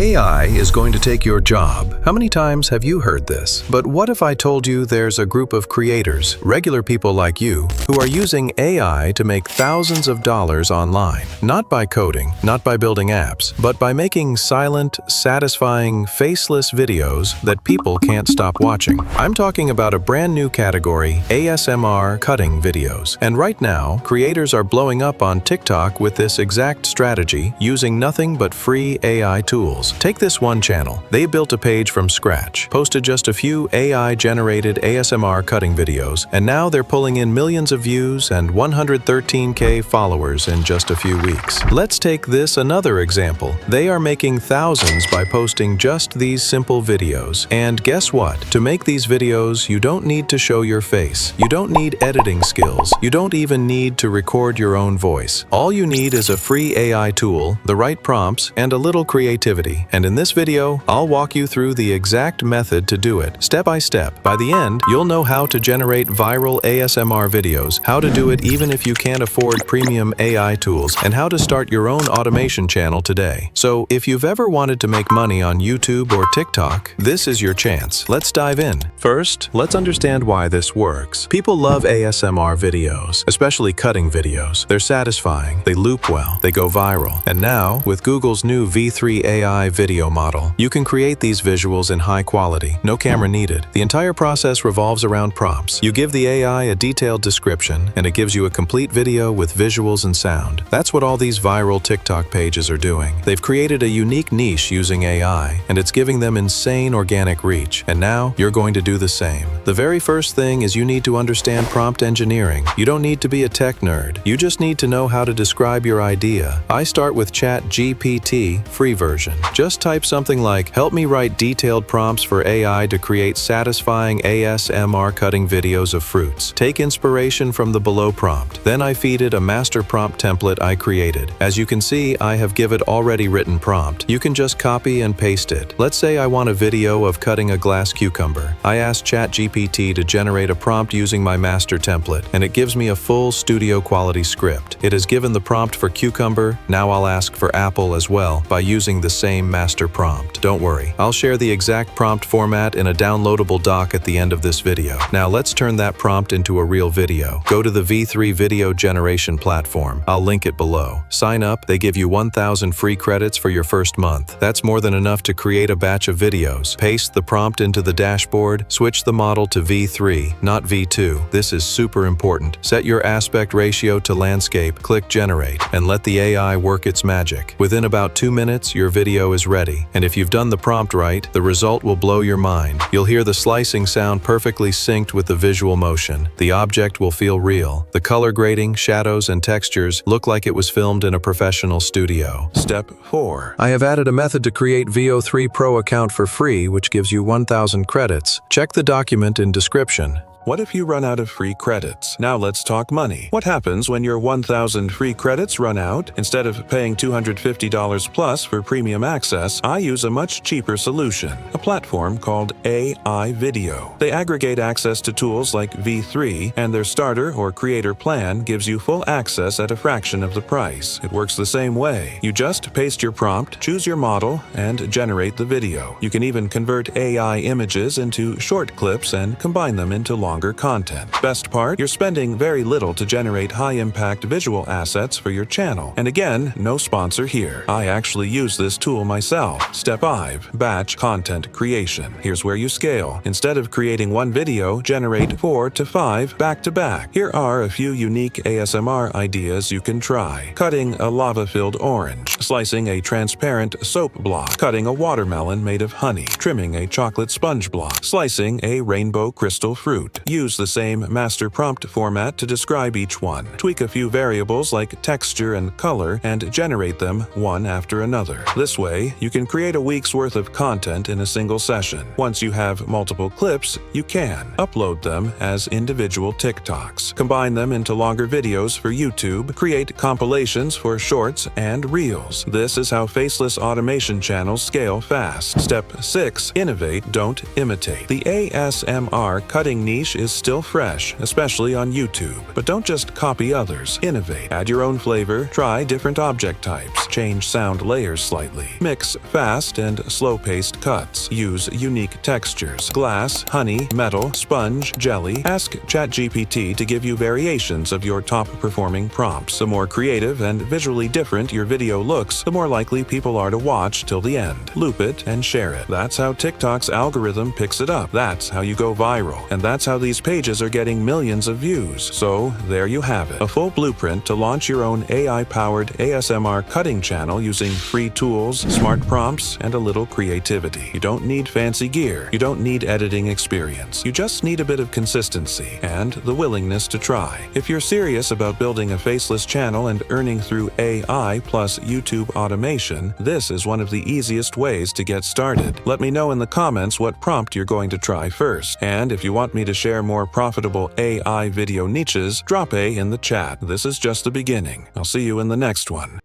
AI is going to take your job. How many times have you heard this? But what if I told you there's a group of creators, regular people like you, who are using AI to make thousands of dollars online? Not by coding, not by building apps, but by making silent, satisfying, faceless videos that people can't stop watching. I'm talking about a brand new category, ASMR cutting videos. And right now, creators are blowing up on TikTok with this exact strategy using nothing but free AI tools. Take this one channel. They built a page from scratch, posted just a few AI-generated ASMR cutting videos, and now they're pulling in millions of views and 113K followers in just a few weeks. Let's take this another example. They are making thousands by posting just these simple videos. And guess what? To make these videos, you don't need to show your face. You don't need editing skills. You don't even need to record your own voice. All you need is a free AI tool, the right prompts, and a little creativity. And in this video, I'll walk you through the exact method to do it, step by step. By the end, you'll know how to generate viral ASMR videos, how to do it even if you can't afford premium AI tools, and how to start your own automation channel today. So, if you've ever wanted to make money on YouTube or TikTok, this is your chance. Let's dive in. First, let's understand why this works. People love ASMR videos, especially cutting videos. They're satisfying, they loop well, they go viral. And now, with Google's new V3 AI video model, you can create these visuals in high quality, no camera needed. The entire process revolves around prompts. You give the AI a detailed description, and it gives you a complete video with visuals and sound. That's what all these viral TikTok pages are doing. They've created a unique niche using AI, and it's giving them insane organic reach. And now, you're going to do the same. The very first thing is you need to understand prompt engineering. You don't need to be a tech nerd. You just need to know how to describe your idea. I start with ChatGPT, free version. Just type something like, help me write detailed prompts for AI to create satisfying ASMR cutting videos of fruits. Take inspiration from the below prompt. Then I feed it a master prompt template I created. As you can see, I have given it already written prompt. You can just copy and paste it. Let's say I want a video of cutting a glass cucumber. I ask ChatGPT to generate a prompt using my master template, and it gives me a full studio quality script. It has given the prompt for cucumber. Now I'll ask for apple as well by using the same master prompt. Don't worry, I'll share the exact prompt format in a downloadable doc at the end of this video. Now let's turn that prompt into a real video. Go to the V3 video generation platform. I'll link it below. Sign up, they give you 1,000 free credits for your first month. That's more than enough to create a batch of videos. Paste the prompt into the dashboard, switch the model to V3, not V2. This is super important. Set your aspect ratio to landscape, click generate, and let the AI work its magic. Within about 2 minutes, your video is ready. And if you've done the prompt right, the result will blow your mind. You'll hear the slicing sound perfectly synced with the visual motion. The object will feel real. The color grading, shadows, and textures look like it was filmed in a professional studio. Step 4. I have added a method to create VO3 Pro account for free, which gives you 1,000 credits. Check the document in description. What if you run out of free credits? Now let's talk money. What happens when your 1,000 free credits run out? Instead of paying $250 plus for premium access, I use a much cheaper solution, a platform called AI Video. They aggregate access to tools like V3, and their starter or creator plan gives you full access at a fraction of the price. It works the same way. You just paste your prompt, choose your model, and generate the video. You can even convert AI images into short clips and combine them into longer content. Best part, you're spending very little to generate high-impact visual assets for your channel. And again, no sponsor here. I actually use this tool myself. Step 5. Batch content creation. Here's where you scale. Instead of creating one video, generate 4 to 5 back-to-back. Here are a few unique ASMR ideas you can try. Cutting a lava-filled orange. Slicing a transparent soap block. Cutting a watermelon made of honey. Trimming a chocolate sponge block. Slicing a rainbow crystal fruit. Use the same master prompt format to describe each one. Tweak a few variables like texture and color and generate them one after another. This way, you can create a week's worth of content in a single session. Once you have multiple clips, you can upload them as individual TikToks, combine them into longer videos for YouTube, create compilations for shorts and reels. This is how faceless automation channels scale fast. Step 6. Innovate, don't imitate. The ASMR cutting niche niche is still fresh, especially on YouTube. But don't just copy others. Innovate. Add your own flavor. Try different object types. Change sound layers slightly. Mix fast and slow-paced cuts. Use unique textures. Glass, honey, metal, sponge, jelly. Ask ChatGPT to give you variations of your top-performing prompts. The more creative and visually different your video looks, the more likely people are to watch till the end. Loop it and share it. That's how TikTok's algorithm picks it up. That's how you go viral. And that's how these pages are getting millions of views. So there you have it. A full blueprint to launch your own AI-powered ASMR cutting channel using free tools, smart prompts, and a little creativity. You don't need fancy gear. You don't need editing experience. You just need a bit of consistency and the willingness to try. If you're serious about building a faceless channel and earning through AI plus YouTube automation, this is one of the easiest ways to get started. Let me know in the comments what prompt you're going to try first. And if you want me to share more profitable AI video niches, drop a in the chat. This is just the beginning. I'll see you in the next one.